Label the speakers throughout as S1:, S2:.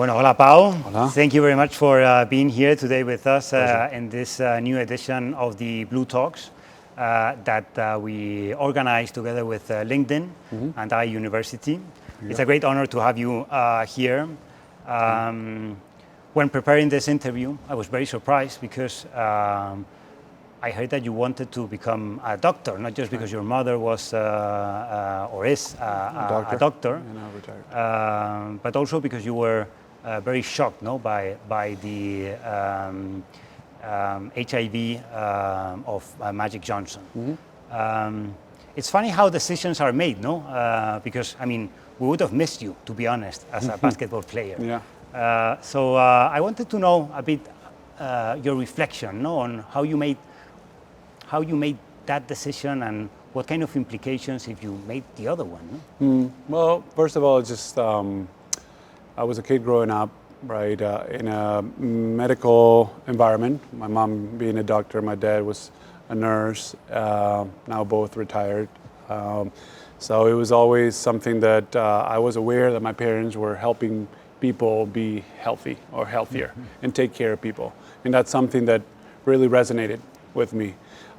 S1: Bueno, hola Pau.
S2: Hola.
S1: Thank you very much for being here today with us
S2: Pleasure.
S1: in this new edition of the Blue Talks that we organized together with LinkedIn and iUniversity. It's a great honor to have you here. When preparing this interview, I was very surprised because I heard that you wanted to become a doctor, not just because your mother was or is a doctor,
S2: And I retired.
S1: but also because you were very shocked, by the HIV of Magic Johnson. It's funny how decisions are made, because I mean, we would have missed you, to be honest, as a basketball player.
S2: Yeah.
S1: So I wanted to know a bit your reflection, on how you made that decision and what kind of implications if you made the other one.
S2: Well, first of all, just I was a kid growing up, right, in a medical environment. My mom being a doctor, my dad was a nurse, now both retired. So it was always something that I was aware that my parents were helping people be healthy or healthier and take care of people. And that's something that really resonated with me.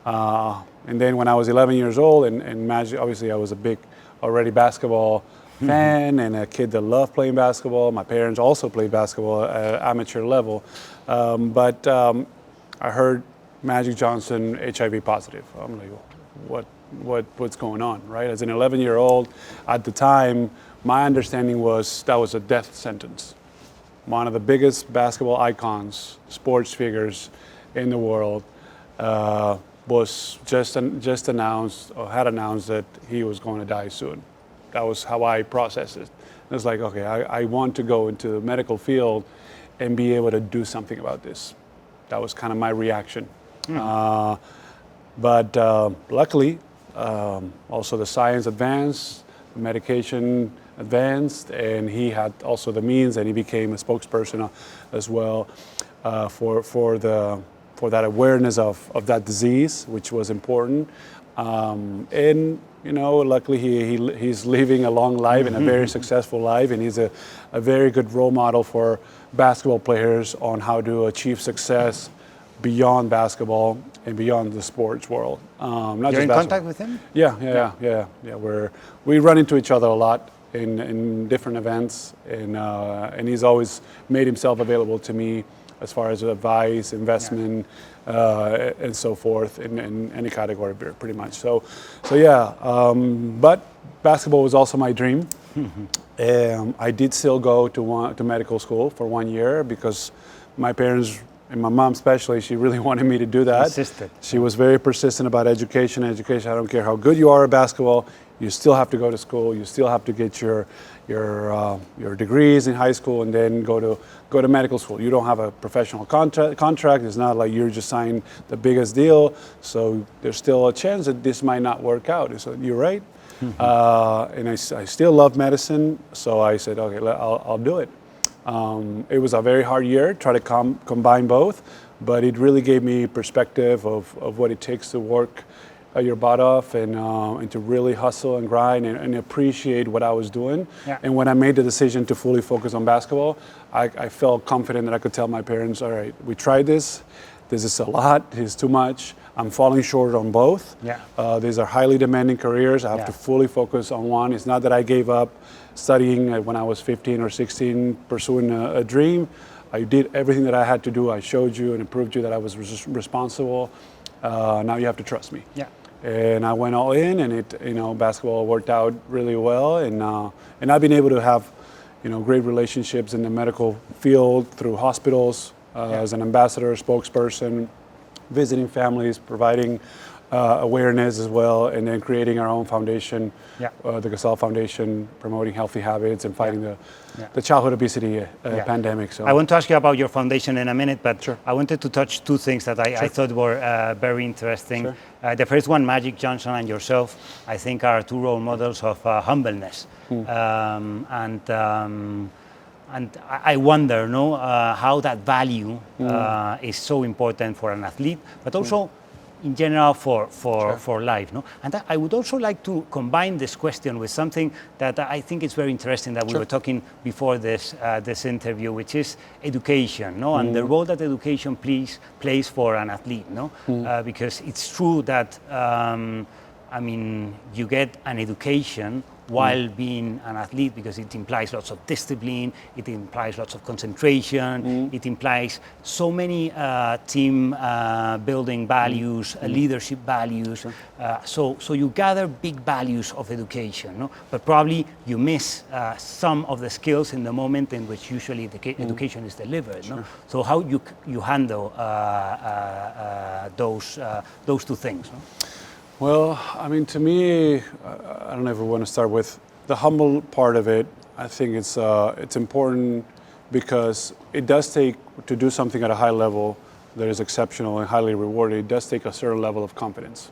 S2: And then when I was 11 years old, and Magic, obviously I was a big already basketball fan and a kid that loved playing basketball. My parents also played basketball at amateur level. But I heard Magic Johnson HIV positive. I'm like, what's going on, right? As an 11-year-old, at the time, my understanding was that was a death sentence. One of the biggest basketball icons, sports figures in the world, was just announced or had announced that he was going to die soon. That was how I processed it. It was like, okay, I want to go into the medical field and be able to do something about this. That was kind of my reaction. But luckily, also the science advanced, the medication advanced, and he had also the means, and he became a spokesperson as well for that awareness of that disease, which was important. And luckily he's living a long life and a very successful life, and he's a very good role model for basketball players on how to achieve success beyond basketball and beyond the sports world.
S1: You're in contact with him?
S2: Yeah. We run into each other a lot in different events, and he's always made himself available to me as far as advice, investment, and so forth in any category, pretty much. So yeah. But basketball was also my dream. I did still go to medical school for 1 year because my parents, and my mom especially, she really wanted me to do that.
S1: Persistent.
S2: She was very persistent about education. I don't care how good you are at basketball, you still have to go to school. You still have to get your degrees in high school and then go to medical school. You don't have a professional contract. It's not like you're just signing the biggest deal. So there's still a chance that this might not work out. So you're right. And I still love medicine. So I said, okay, I'll do it. It was a very hard year, try to combine both, but it really gave me perspective of what it takes to work your butt off and to really hustle and grind and appreciate what I was doing.
S1: Yeah.
S2: And when I made the decision to fully focus on basketball, I felt confident that I could tell my parents, all right, we tried this. This is a lot. This is too much. I'm falling short on both.
S1: Yeah.
S2: These are highly demanding careers. I have to fully focus on one. It's not that I gave up studying when I was 15 or 16, pursuing a dream. I did everything that I had to do. I showed you and proved you that I was responsible. Now you have to trust me.
S1: Yeah.
S2: And I went all in, and basketball worked out really well, and I've been able to have, great relationships in the medical field through hospitals as an ambassador, spokesperson, visiting families, providing awareness as well, and then creating our own foundation, the Gasol Foundation, promoting healthy habits and fighting the childhood obesity pandemic. So
S1: I want to ask you about your foundation in a minute, but
S2: Sure.
S1: I wanted to touch two things that I thought were very interesting.
S2: Sure.
S1: The first one, Magic Johnson and yourself, I think are two role models of humbleness. And I wonder, how that value is so important for an athlete, but also in general for life, no? And I would also like to combine this question with something that I think is very interesting that we were talking before this interview, which is education, no? And the role that education plays for an athlete, no? Because it's true that I mean, you get an education while being an athlete because it implies lots of discipline, it implies lots of concentration, it implies so many team building values, leadership values. So you gather big values of education, no? But probably you miss some of the skills in the moment in which usually the education is delivered. No? So how you handle those two things? No?
S2: Well, I mean, to me, I don't ever want to start with the humble part of it. I think it's important because it does take, to do something at a high level that is exceptional and highly rewarded, it does take a certain level of confidence.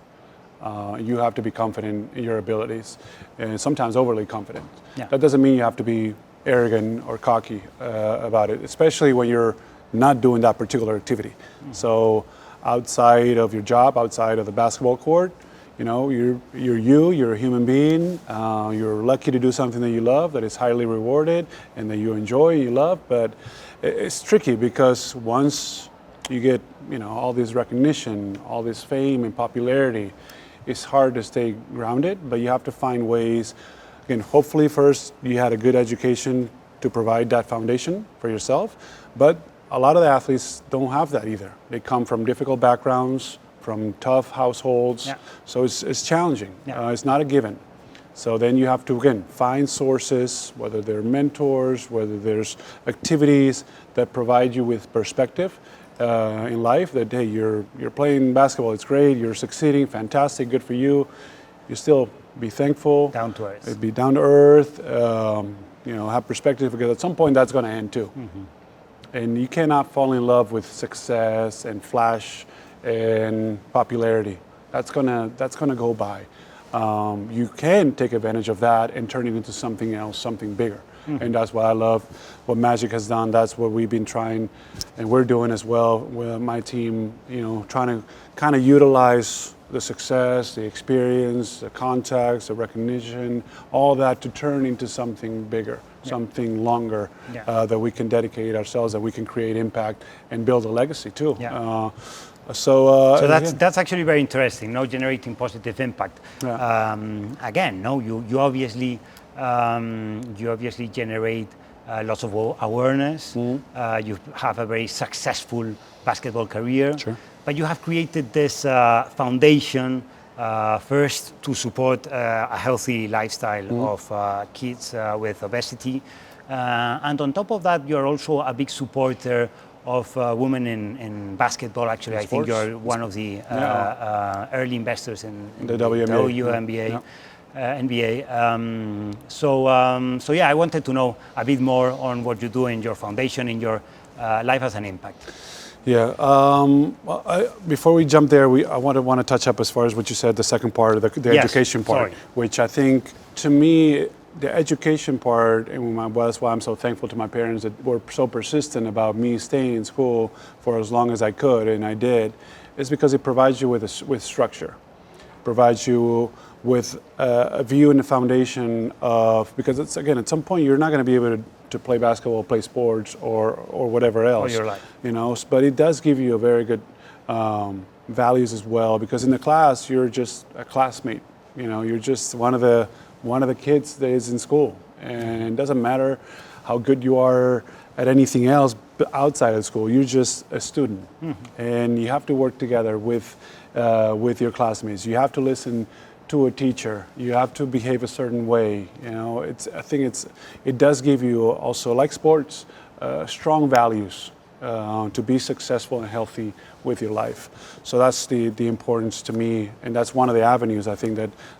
S2: You have to be confident in your abilities, and sometimes overly confident.
S1: Yeah.
S2: That doesn't mean you have to be arrogant or cocky about it, especially when you're not doing that particular activity. So outside of your job, outside of the basketball court, you know, you're a human being, you're lucky to do something that you love, that is highly rewarded and that you enjoy, you love, but it's tricky because once you get, you know, all this recognition, all this fame and popularity, it's hard to stay grounded, but you have to find ways. Again, hopefully first you had a good education to provide that foundation for yourself, but a lot of the athletes don't have that either. They come from difficult backgrounds, from tough households, so it's challenging. It's not a given. So then you have to, again, find sources, whether they're mentors, whether there's activities that provide you with perspective in life, that, hey, you're playing basketball, it's great, you're succeeding, fantastic, good for you. You still be thankful.
S1: Down to earth.
S2: Be down to earth, you know, have perspective, because at some point that's going to end too. And you cannot fall in love with success and flash and popularity. That's gonna go by. You can take advantage of that and turn it into something else, something bigger. And that's what I love, what Magic has done. That's what we've been trying, and we're doing as well with my team, you know, trying to kind of utilize the success, the experience, the contacts, the recognition, all that to turn into something bigger, something longer, that we can dedicate ourselves, that we can create impact and build a legacy too. So
S1: that's actually very interesting, no, generating positive impact. Again, no, you obviously generate lots of awareness. You have a very successful basketball career, but you have created this foundation first to support a healthy lifestyle of kids with obesity, and on top of that, you're also a big supporter of women in basketball. Actually, I think you're one of the early investors in
S2: the WNBA.
S1: NBA. So yeah, I wanted to know a bit more on what you do in your foundation, in your life as an impact.
S2: Yeah. Before we jump there, I want to touch up as far as what you said, the second part of the education part, which I think, to me, the education part, and that's why I'm so thankful to my parents that were so persistent about me staying in school for as long as I could, and I did, is because it provides you with structure, provides you with a view and a foundation of, because it's, again, at some point you're not going to be able to play basketball, play sports, or whatever else.
S1: Or your life.
S2: You know, but it does give you a very good values as well, because in the class you're just a classmate. You know, you're just one of the kids that is in school, and it doesn't matter how good you are at anything else outside of school. You're just a student, and you have to work together with your classmates. You have to listen to a teacher. You have to behave a certain way. You know, I think it does give you also, like sports, strong values to be successful and healthy with your life. So that's the importance to me, and that's one of the avenues I think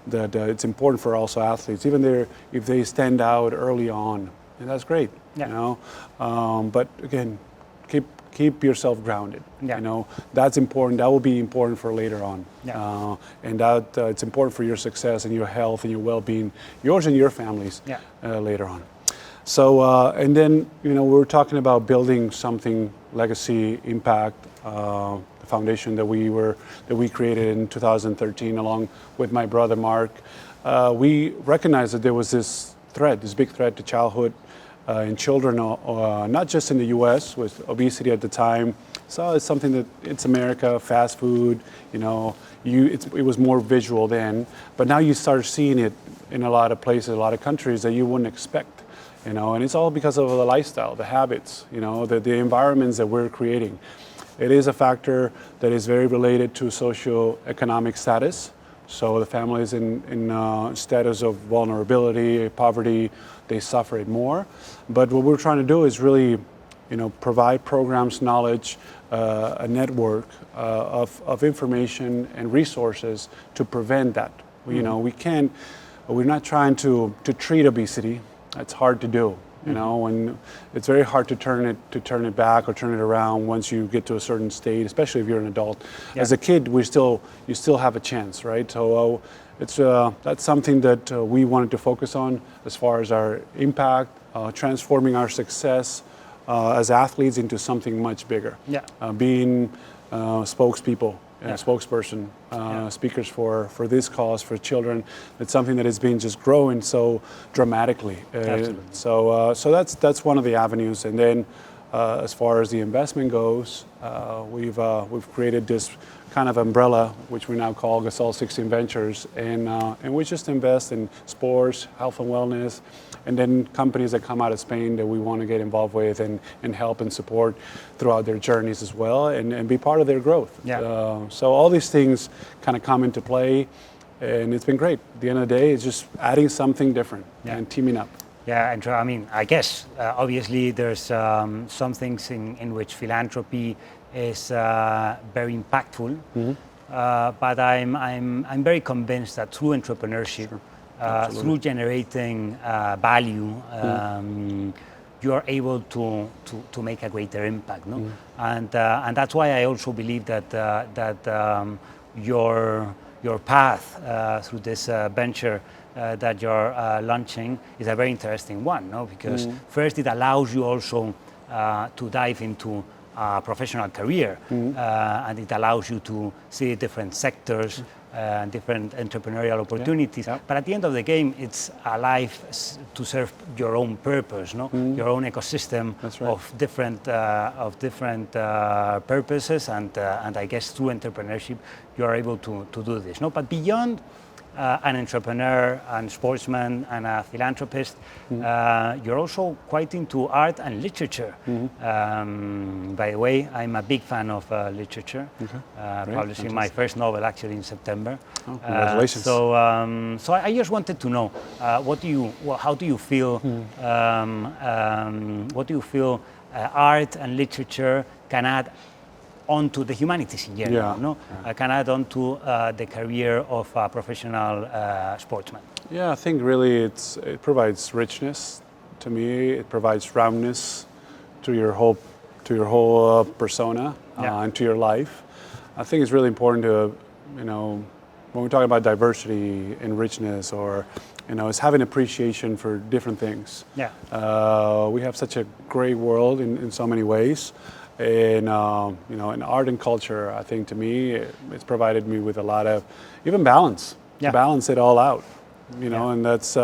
S2: that it's important for also athletes, even if they stand out early on, and that's great. You know, but again, keep yourself grounded. You know, that's important. That will be important for later on, and that it's important for your success and your health and your well-being, yours and your families later on. So, and then, you know, we were talking about building something, legacy, impact, the foundation that we created in 2013 along with my brother Mark. We recognized that there was this big threat to childhood in children, not just in the U.S. with obesity at the time. So it's something that it's America, fast food, it was more visual then, but now you start seeing it in a lot of places, a lot of countries that you wouldn't expect, and it's all because of the lifestyle, the habits, the environments that we're creating. It is a factor that is very related to socioeconomic status. So the families in status of vulnerability, poverty, they suffer it more. But what we're trying to do is really, provide programs, knowledge, a network of information and resources to prevent that. We're not trying to treat obesity. That's hard to do. And it's very hard to turn it back or turn it around once you get to a certain state, especially if you're an adult. Yeah. As a kid, you still have a chance, right? So that's something that we wanted to focus on as far as our impact, transforming our success as athletes into something much bigger. Yeah. Being spokespeople. Spokesperson, speakers for this cause for children. It's something that has been just growing so dramatically. So that's one of the avenues. And then as far as the investment goes, we've created this kind of umbrella, which we now call Gasol 16 Ventures, and we just invest in sports, health and wellness, and then companies that come out of Spain that we want to get involved with and help and support throughout their journeys as well and be part of their growth. Yeah. So all these things kind of come into play, and it's been great. At the end of the day, it's just adding something different and teaming up.
S1: Yeah, and I mean, I guess obviously there's some things in which philanthropy is very impactful, but I'm very convinced that through entrepreneurship, through generating value, you're able to make a greater impact, no? And that's why I also believe that your path through this venture that you're launching is a very interesting one, no? Because first it allows you also to dive into a professional career, and it allows you to see different sectors, different entrepreneurial opportunities. Yeah. But at the end of the game, it's a life to serve your own purpose, no? Your own ecosystem of different purposes, and I guess through entrepreneurship, you are able to do this, no? But beyond an entrepreneur and sportsman and a philanthropist, you're also quite into art and literature. By the way, I'm a big fan of literature. Publishing my first novel actually in September.
S2: Oh, congratulations!
S1: So I just wanted to know, how do you feel? What do you feel art and literature can add onto the humanities in general, no? Can add on to the career of a professional sportsman?
S2: Yeah, I think really it provides richness to me. It provides roundness to your whole persona and to your life. I think it's really important to, when we're talking about diversity and richness, or it's having appreciation for different things. Yeah. We have such a great world in so many ways. In art and culture, I think to me, it's provided me with a lot of even balance, to balance it all out, and that's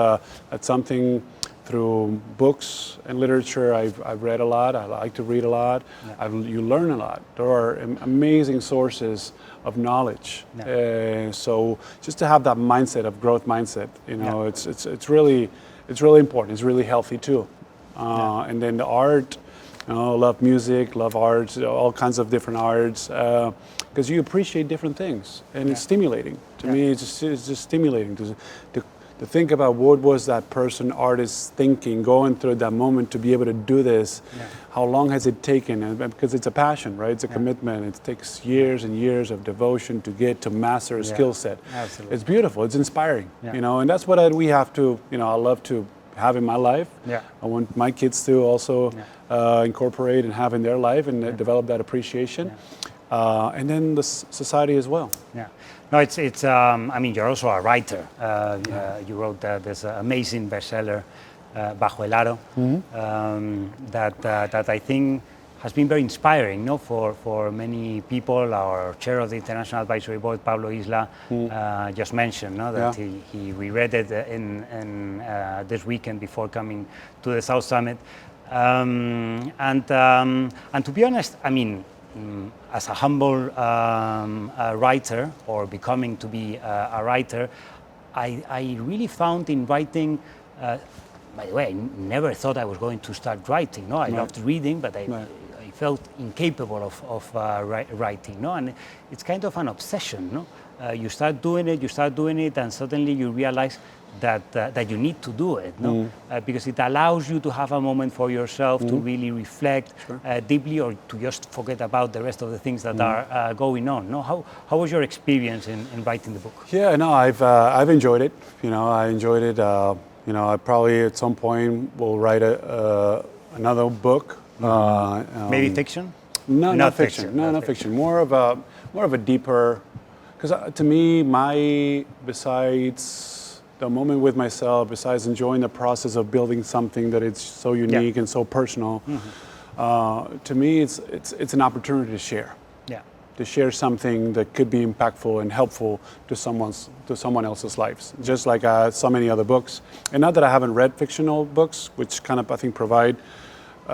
S2: something through books and literature. I've read a lot. I like to read a lot. You learn a lot. There are amazing sources of knowledge. So just to have that mindset of growth mindset, it's really important. It's really healthy too. And then the art. Love music, love art, all kinds of different arts, because you appreciate different things, and it's stimulating. To me, it's just stimulating to think about what was that artist thinking, going through that moment to be able to do this. How long has it taken? And because it's a passion, right? It's a commitment. It takes years and years of devotion to master a skill set. Absolutely. It's beautiful. It's inspiring, and that's what we have to, I love to have in my life. I want my kids to also incorporate and have in their life and develop that appreciation, and then the society as well.
S1: No, it's. I mean, you're also a writer. You wrote this amazing bestseller, Bajo el Aro, that I think has been very inspiring, no, for many people. Our chair of the International Advisory Board, Pablo Isla, just mentioned, no, that he reread it in this weekend before coming to the South Summit. And to be honest, I mean, as a humble writer, or becoming to be a writer, I really found in writing. By the way, I never thought I was going to start writing. No, I loved reading, but I felt incapable of writing. No, and it's kind of an obsession. No, you start doing it, and suddenly you realize that you need to do it. No, because it allows you to have a moment for yourself to really reflect deeply, or to just forget about the rest of the things that are going on. No, how was your experience in writing the book?
S2: Yeah, no, I've enjoyed it. You know, I enjoyed it. You know, I probably at some point will write another book.
S1: Maybe fiction?
S2: No, not fiction. No, not fiction. More of a deeper. Because to me, besides the moment with myself, besides enjoying the process of building something that it's so unique and so personal, to me, it's an opportunity to share. To share something that could be impactful and helpful to someone else's lives, just like so many other books. And not that I haven't read fictional books, which kind of I think provide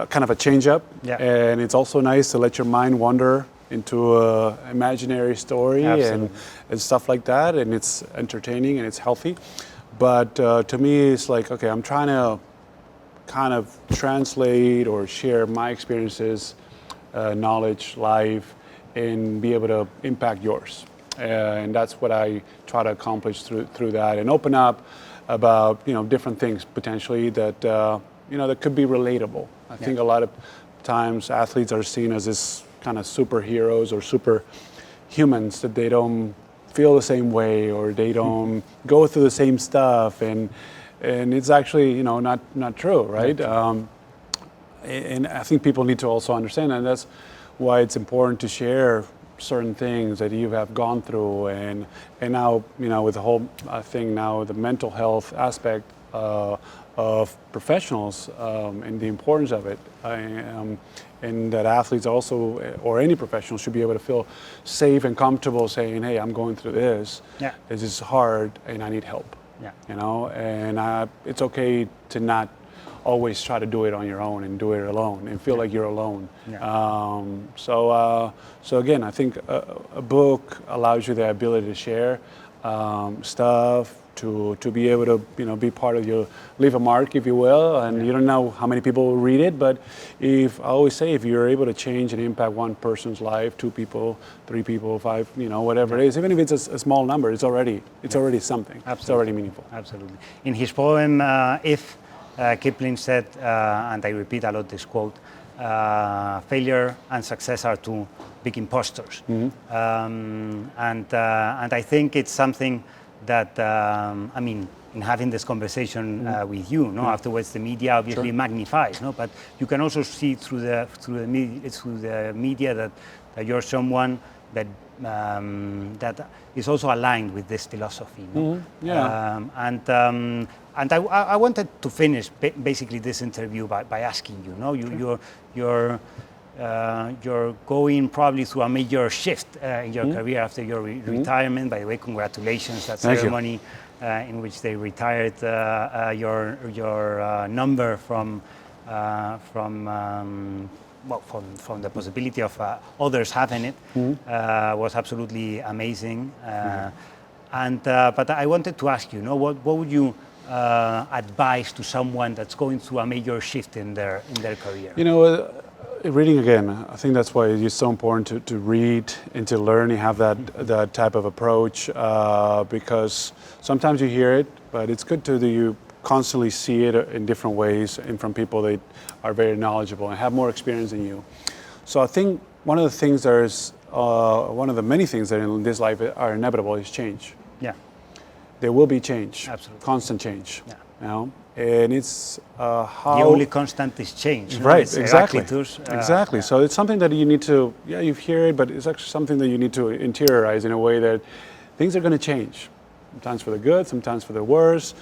S2: kind of a change up. And it's also nice to let your mind wander into an imaginary story and stuff like that. And it's entertaining and it's healthy. But to me, it's like, okay, I'm trying to kind of translate or share my experiences, knowledge, life, and be able to impact yours. And that's what I try to accomplish through that, and open up about, you know, different things potentially that, you know, that could be relatable. I think a lot of times athletes are seen as this kind of superheroes or superhumans, that they don't feel the same way, or they don't go through the same stuff, and it's actually, you know, not true, right? And I think people need to also understand, and that's why it's important to share certain things that you have gone through, and now, you know, with the whole thing now, the mental health aspect of professionals, and the importance of it, and that athletes also, or any professional, should be able to feel safe and comfortable saying, hey, I'm going through this, this is hard and I need help, you know, and it's okay to not always try to do it on your own and do it alone and feel like you're alone. So again, I think a book allows you the ability to share stuff, to be able to, you know, be part of your, leave a mark, if you will, and you don't know how many people will read it, but I always say, if you're able to change and impact one person's life, 2 people, 3 people, 5, you know, whatever it is, even if it's a small number, it's already something. It's already meaningful.
S1: Absolutely. In his poem, If, Kipling said, and I repeat a lot this quote, failure and success are 2 big imposters. And I think it's something that, I mean, in having this conversation with you, no, afterwards the media obviously magnifies, no, but you can also see through the media that you're someone that that is also aligned with this philosophy. No? And I wanted to finish basically this interview by asking you, no, you're going probably through a major shift in your career after your retirement. By the way, congratulations! That ceremony in which they retired your number from the possibility of others having it was absolutely amazing. But I wanted to ask you, what would you advise to someone that's going through a major shift in their career?
S2: You know, reading again, I think that's why it's so important to read and to learn and have that type of approach, because sometimes you hear it, but it's good you constantly see it in different ways and from people that are very knowledgeable and have more experience than you. So I think one of the things one of the many things that in this life are inevitable is change. There will be change.
S1: Absolutely.
S2: Constant change. You know? And it's how...
S1: The only constant is change.
S2: Right,
S1: It's
S2: exactly.
S1: Heraclitus,
S2: So it's something that you need to, you hear it, but it's actually something that you need to interiorize in a way that things are going to change. Sometimes for the good, sometimes for the worse.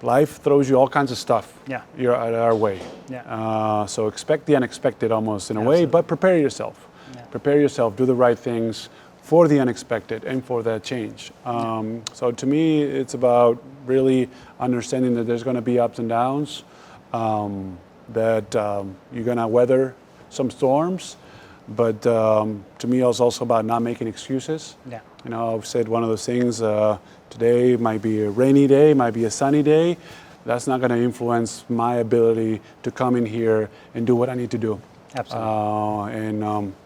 S2: life throws you all kinds of stuff.
S1: Yeah.
S2: You're at our way.
S1: Yeah.
S2: So expect the unexpected almost in a way, but prepare yourself.
S1: Yeah.
S2: Prepare yourself, do the right things for the unexpected and for that change. So to me, it's about really understanding that there's going to be ups and downs, that you're going to weather some storms, but to me, it's also about not making excuses.
S1: Yeah.
S2: You know, I've said one of those things, today might be a rainy day, might be a sunny day. That's not going to influence my ability to come in here and do what I need to do.
S1: Absolutely.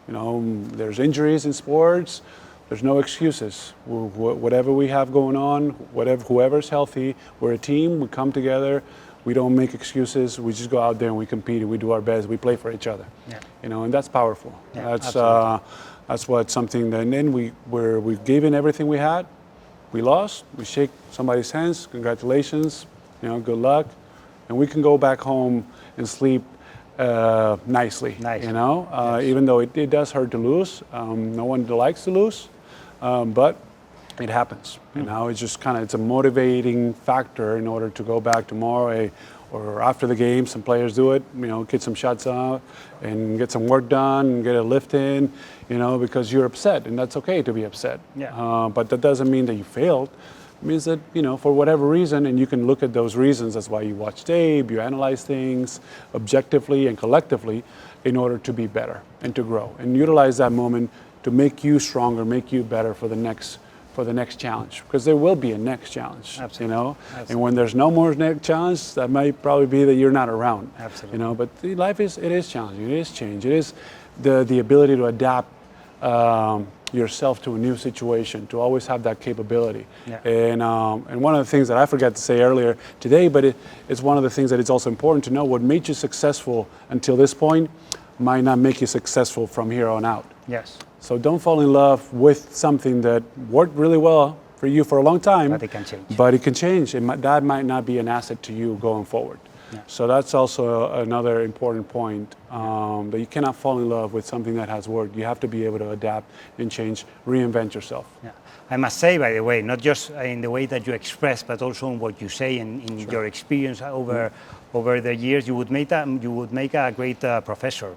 S2: You know, there's injuries in sports. There's no excuses. Whatever we have going on, whoever's healthy, we're a team. We come together. We don't make excuses. We just go out there and we compete and we do our best. We play for each other.
S1: Yeah.
S2: You know, and that's powerful.
S1: Yeah,
S2: That's what something that, and then we gave in everything we had. We lost. We shake somebody's hands. Congratulations. You know, good luck, and we can go back home and sleep nicely.
S1: Nice.
S2: You know,
S1: Yes.
S2: even though it does hurt to lose. No one likes to lose, but it happens. And now it's just it's a motivating factor in order to go back tomorrow or after the game. Some players do it, you know, get some shots out and get some work done and get a lift in, you know, because you're upset, and that's okay to be upset.
S1: Yeah.
S2: But that doesn't mean that you failed. It means that, you know, for whatever reason, and you can look at those reasons. That's why you watch tape, you analyze things objectively and collectively in order to be better and to grow and utilize that moment to make you stronger, make you better for the next challenge, because there will be a next challenge.
S1: Absolutely.
S2: You know.
S1: Absolutely.
S2: And when there's no more next challenge, that might probably be that you're not around.
S1: Absolutely.
S2: You know, but life is challenging. It is change. It is the ability to adapt yourself to a new situation, to always have that capability.
S1: Yeah.
S2: And one of the things that I forgot to say earlier today, but it's one of the things that it's also important to know, what made you successful until this point might not make you successful from here on out.
S1: Yes.
S2: So don't fall in love with something that worked really well for you for a long time.
S1: But it can change.
S2: But it can change. That might not be an asset to you going forward.
S1: Yeah.
S2: So that's also another important point, that you cannot fall in love with something that has worked. You have to be able to adapt and change, reinvent yourself.
S1: Yeah. I must say, by the way, not just in the way that you express, but also in what you say and in
S2: Sure.
S1: your experience over the years, you would make a great professor.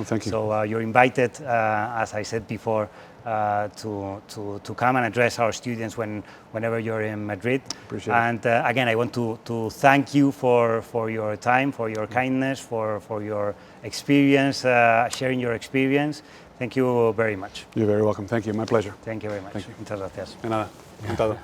S2: Thank you.
S1: So you're invited, as I said before, to come and address our students whenever you're in Madrid.
S2: Appreciate it.
S1: And again, I want to thank you for your time, for your kindness, for your experience, sharing your experience. Thank you very much.
S2: You're very welcome. Thank you. My pleasure.
S1: Thank you very much.
S2: Thank you.
S1: Muchas gracias.
S2: De nada. Encantado.